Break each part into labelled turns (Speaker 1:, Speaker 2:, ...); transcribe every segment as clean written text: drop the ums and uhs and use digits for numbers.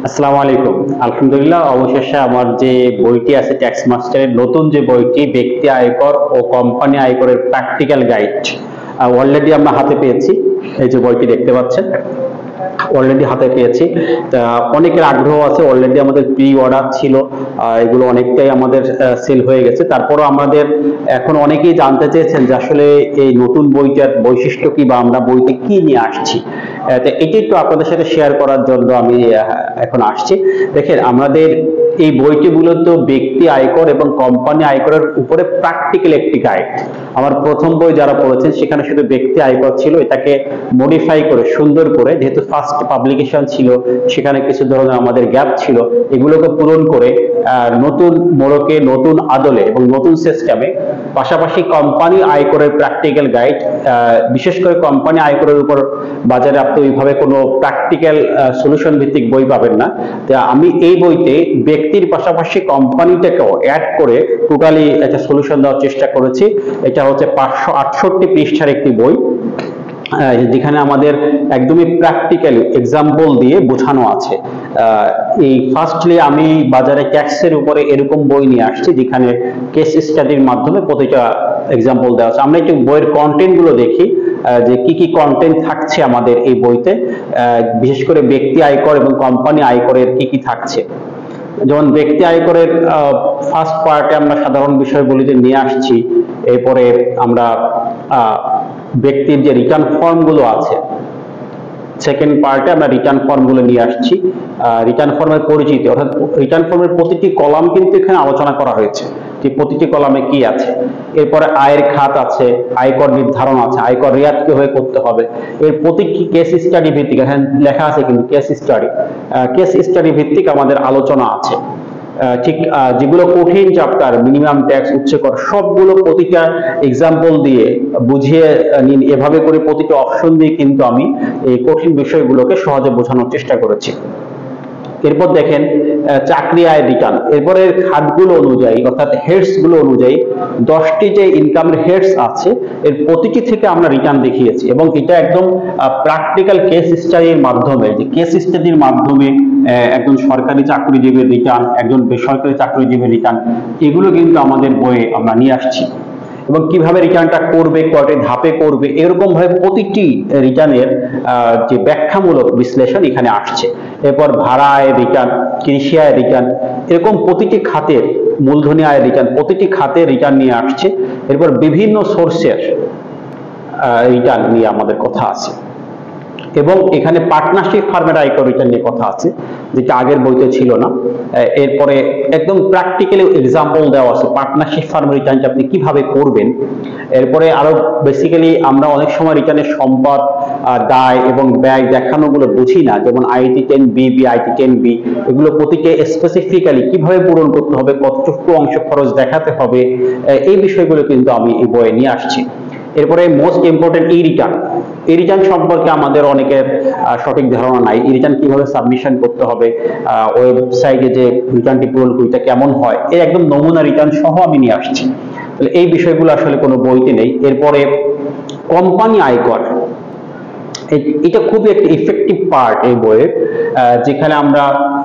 Speaker 1: আসসালামু আলাইকুম। আলহামদুলিল্লাহ, অবশেষে আমার যে বইটি আছে ট্যাক্স মাস্টারের নতুন যে বইটি ব্যক্তি আয়কর ও কোম্পানি আয়করের প্র্যাকটিক্যাল গাইড অলরেডি আমরা হাতে পেয়েছি। এই যে বইটি দেখতে পাচ্ছেন, অলরেডি হাতে পেয়েছি। তা অনেকের আগ্রহ আছে, অলরেডি আমাদের প্রি অর্ডার ছিল, এগুলো অনেকটাই আমাদের সেল হয়ে গেছে। তারপরও আমাদের এখন অনেকেই জানতে চেয়েছেন যে আসলে এই নতুন বইটার বৈশিষ্ট্য কি বা আমরা বইতে কি নিয়ে আসছি। তো এটি একটু আপনাদের সাথে শেয়ার করার জন্য আমি এখন আসছি। দেখেন, আমাদের এই বইটি মূলত ব্যক্তি আয়কর এবং কোম্পানি আয়করের উপরে প্র্যাকটিক্যাল একটি গাইড। আমার প্রথম বই যারা পড়েছেন সেখানে শুধু ব্যক্তি আয়কর ছিল, এটাকে মডিফাই করে সুন্দর করে, যেহেতু ফার্স্ট পাবলিকেশন ছিল সেখানে কিছু ধরনের আমাদের গ্যাপ ছিল, এগুলোকে পূরণ করে নতুন মোড়কে, নতুন আদলে এবং নতুন সিস্টেমে পাশাপাশি কোম্পানি আয়করের প্র্যাকটিক্যাল গাইড। বিশেষ করে কোম্পানি আয়করের উপর বাজারে আপনি ওইভাবে কোনো প্র্যাকটিক্যাল সলিউশন ভিত্তিক বই পাবেন না। আমি এই বইতে ব্যক্তির পাশাপাশি কোম্পানিটাকেও অ্যাড করে টোটালি একটা সলিউশন দেওয়ার চেষ্টা করেছি। এটা হচ্ছে 568 পৃষ্ঠার একটি বই, যেখানে আমাদের একদমই প্র্যাকটিক্যালি এক্সাম্পল দিয়ে বোঝানো আছে। এই ফার্স্টলি আমি বাজারে ট্যাক্সের উপরে এরকম বই নিয়ে আসছি যেখানে কেস স্টাডির মাধ্যমে প্রতিটা এক্সাম্পল দেওয়া আছে। আমরা একটু বইয়ের কন্টেন্ট গুলো দেখি যে কি কি কন্টেন্ট থাকছে আমাদের এই বইতে, বিশেষ করে ব্যক্তি আয়কর এবং কোম্পানি আয়করের কি কি থাকছে। যেমন ব্যক্তি আয়করের ফার্স্ট পার্টে আমরা সাধারণ বিষয়গুলিতে নিয়ে আসছি। এরপরে আমরা ব্যক্তির যে রিটার্ন ফর্ম গুলো আছে, সেকেন্ড পার্টে আমরা রিটার্ন ফর্ম গুলো নিয়ে আসছি। রিটার্ন ফর্মের পরিচিতি, অর্থাৎ রিটার্ন ফর্মের প্রতিটি কলাম কিন্তু এখানে আলোচনা করা হয়েছে যে প্রতিটি কলামে কি আছে। এরপরে আয়ের খাত আছে, আয়কর নির্ধারণ আছে, আয়কর রিয়াত কিভাবে করতে হবে, এর প্রতিটি কেস স্টাডি ভিত্তিক, এখানে লেখা আছে কিন্তু কেস স্টাডি ভিত্তিক আমাদের আলোচনা আছে। ঠিক যেগুলো কঠিন চ্যাপ্টার, মিনিমাম ট্যাক্স, উচ্চকর, সবগুলো প্রতিটা এক্সাম্পল দিয়ে বুঝিয়ে নিন, এভাবে করে প্রতিটা অপশন দিয়ে কিন্তু আমি এই কঠিন বিষয়গুলোকে সহজে বোঝানোর চেষ্টা করেছি। এরপর দেখেন চাকরি আয় রিটার্ন, এরপরে খাতগুলো অনুযায়ী অর্থাৎ হেডস গুলো অনুযায়ী 10টি যে ইনকামের হেডস আছে এর প্রতিটি থেকে আমরা রিটার্ন দেখিয়েছি, এবং এটা একদম প্র্যাকটিক্যাল কেস স্টাডির মাধ্যমে, যে কেস স্টাডির মাধ্যমে একজন সরকারি চাকরিজীবীর রিটার্ন, একজন বেসরকারি চাকরিজীবীর রিটার্ন, এগুলো কিন্তু আমাদের বইয়ে আমরা নিয়ে আসছি। এবং কিভাবে রিটার্নটা করবে, কয়টি ধাপে করবে, এরকম ভাবে প্রতিটি রিটার্নের যে ব্যাখ্যামূলক বিশ্লেষণ এখানে আসছে। এরপর ভাড়া আয় রিটার্ন, কৃষি আয় রিটার্ন, এরকম প্রতিটি খাতের, মূলধনী আয় রিটার্ন, প্রতিটি খাতের রিটার্ন নিয়ে আসছে। এরপর বিভিন্ন সোর্সের রিটার্ন নিয়ে আমাদের কথা আছে, এবং এখানে পার্টনারশিপ ফার্মের আয়কর রিটার্ন নিয়ে কথা আছে, যেটা আগের বইতে ছিল না। এরপরে একদম প্র্যাকটিক্যালি এক্সাম্পল দেওয়া আছে পার্টনারশিপ ফার্মের রিটার্নটা আপনি কিভাবে করবেন। এরপরে আরো বেসিক্যালি আমরা অনেক সময় রিটার্নের সম্পদ, দায় এবং ব্যয় দেখানোগুলো বুঝি না, যেমন আইটি 10B, আইটি 10B, এগুলো প্রতিকে স্পেসিফিক্যালি কিভাবে পূরণ করতে হবে, কতটুকু অংশ খরচ দেখাতে হবে, এই বিষয়গুলো কিন্তু আমি এই বইয়ে নিয়ে আসছি। এরপরে মোস্ট ইম্পর্টেন্ট ই রিটার্ন সম্পর্কে আমাদের অনেকের সঠিক ধারণা নাই। ই রিটার্ন কিভাবে সাবমিশন করতে হবে, ওয়েবসাইটে যে রিটার্নটি পূরণ করিটা কেমন হয়, এর একদম নমুনা রিটার্ন সহ আমি নিয়ে আসছি। তাহলে এই বিষয়গুলো আসলে কোনো বইতে নেই। এরপরে কোম্পানি আয়কর, এটা খুবই একটা ইফেক্টিভ পার্ট এই বইয়ের, যেখানে আমরা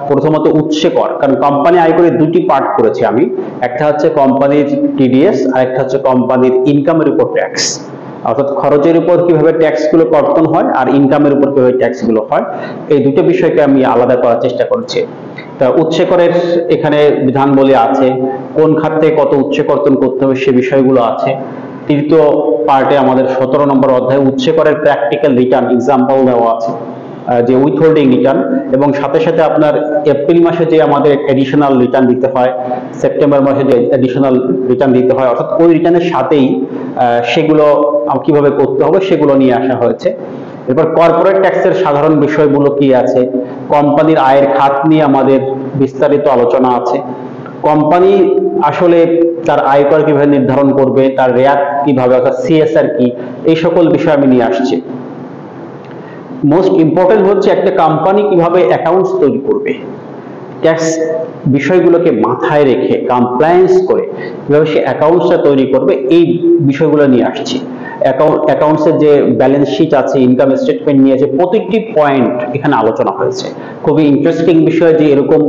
Speaker 1: প্রথমত উৎসে কর, কারণ কোম্পানি আয়করের দুটি পার্ট করেছি আমি, একটা হচ্ছে কোম্পানির টিডিএস আর একটা হচ্ছে কোম্পানির ইনকামের উপর ট্যাক্স, অর্থাৎ খরচের উপর কিভাবে ট্যাক্স গুলো কর্তন হয় আর ইনকামের উপর কিভাবে ট্যাক্স গুলো হয়, এই দুটো বিষয়কে আমি আলাদা করার চেষ্টা করছি। তা উৎসে করের এখানে বিধান বলে আছে, কোন খাত থেকে কত উৎসে কর্তন করতে হবে সে বিষয়গুলো আছে। তৃতীয় পার্টে আমাদের 17 নম্বর অধ্যায়ে উৎসে করের প্র্যাকটিক্যাল রিটার্ন এক্সাম্পল দেওয়া আছে, যে উইথহোল্ডিং রিটার্ন, এবং সাথে সাথে আপনার এপ্রিল মাসে যে আমাদের এডিশনাল রিটার্ন দিতে হয়, সেপ্টেম্বর মাসে যে এডিশনাল রিটার্ন দিতে হয়, অর্থাৎ ওই রিটার্নের সাথেই সেগুলো কিভাবে করতে হবে সেগুলো নিয়ে আসা হয়েছে। এরপর কর্পোরেট ট্যাক্সের সাধারণ বিষয়গুলো কি আছে, কোম্পানির আয়ের খাত নিয়ে আমাদের বিস্তারিত আলোচনা আছে। কোম্পানি আসলে তার আয়কর কিভাবে নির্ধারণ করবে, তার রেয়াত কিভাবে, অর্থাৎ সিএসআর কি, এই সকল বিষয় আমি নিয়ে আসছি। মোস্ট ইম্পর্টেন্ট হচ্ছে একটা কোম্পানি কিভাবে অ্যাকাউন্টস তৈরি করবে, ট্যাক্স বিষয়গুলোকে মাথায় রেখে কমপ্লায়েন্স করে কিভাবে সে অ্যাকাউন্টসটা তৈরি করবে, এই বিষয়গুলো নিয়ে আসছি। অ্যাকাউন্টসের যে ব্যালেন্স শিট আছে, ইনকাম স্টেটমেন্ট নিয়ে যে প্রত্যেকটি পয়েন্ট এখানে আলোচনা হয়েছে। খুবই ইন্টারেস্টিং বিষয় যে এরকম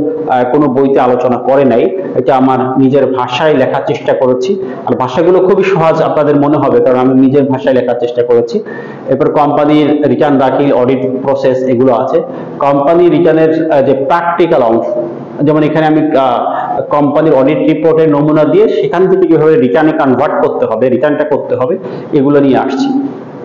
Speaker 1: কোনো বইতে আলোচনা করে নাই। এটা আমার নিজের ভাষায় লেখার চেষ্টা করেছি, আর ভাষাগুলো খুবই সহজ আপনাদের মনে হবে কারণ আমি নিজের ভাষায় লেখার চেষ্টা করেছি। এরপর কোম্পানির রিটার্ন দাখিল, অডিট প্রসেস এগুলো আছে। কোম্পানি রিটার্নের যে প্র্যাকটিক্যাল অংশ, যেমন এখানে আমি কোম্পানির অডিট রিপোর্টের নমুনা দিয়ে সেখান থেকে কিভাবে রিটার্নে কনভার্ট করতে হবে, রিটার্নটা করতে হবে, এগুলো নিয়ে আসছি।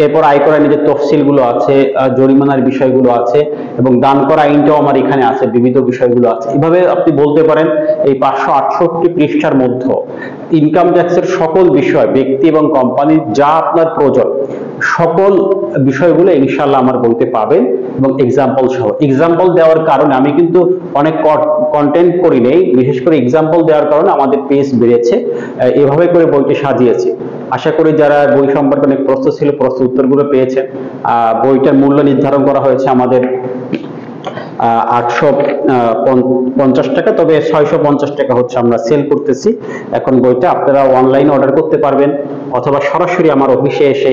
Speaker 1: এরপর আয়কর আইনের যে তফসিলগুলো আছে, জরিমানার বিষয়গুলো আছে, এবং দান করা আইনটাও আমার এখানে আছে, বিবিধ বিষয়গুলো আছে। এভাবে আপনি বলতে পারেন এই 568 পৃষ্ঠার মধ্যে ইনকাম ট্যাক্সের সকল বিষয়, ব্যক্তি এবং কোম্পানির যা আপনার প্রয়োজন সকল বিষয়গুলো ইনশাআল্লাহ আমার বলতে পাবেন, এবং এক্সাম্পল সহ। এক্সাম্পল দেওয়ার কারণে আমি কিন্তু অনেক কন্টেন্ট করি নেই, বিশেষ করে এক্সাম্পল দেওয়ার কারণে আমাদের পেজ বেড়েছে। এভাবে করে বইটি সাজিয়েছি। আশা করি যারা বই সম্পর্কে অনেক প্রশ্ন ছিল, প্রশ্ন উত্তরগুলো পেয়েছেন। বইটার মূল্য নির্ধারণ করা হয়েছে আমাদের 850 টাকা, তবে 650 টাকা হচ্ছে আমরা সেল করতেছি এখন বইটা। আপনারা অনলাইনে অর্ডার করতে পারবেন অথবা সরাসরি আমার অফিসে এসে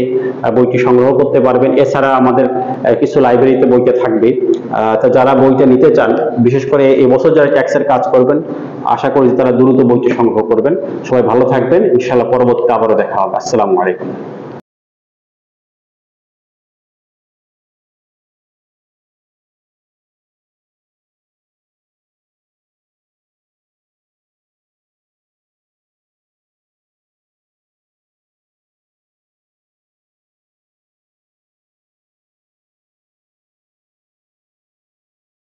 Speaker 1: বইটি সংগ্রহ করতে পারবেন। এছাড়া আমাদের কিছু লাইব্রেরিতে বইটা থাকবে। তো যারা বইটা নিতে চান, বিশেষ করে এবছর যারা ট্যাক্সের কাজ করবেন, আশা করি তারা দ্রুত বইটি সংগ্রহ করবেন। সবাই ভালো থাকবেন, ইনশাআল্লাহ পরবর্তীতে আবারও দেখা হবে। আসসালামু আলাইকুম।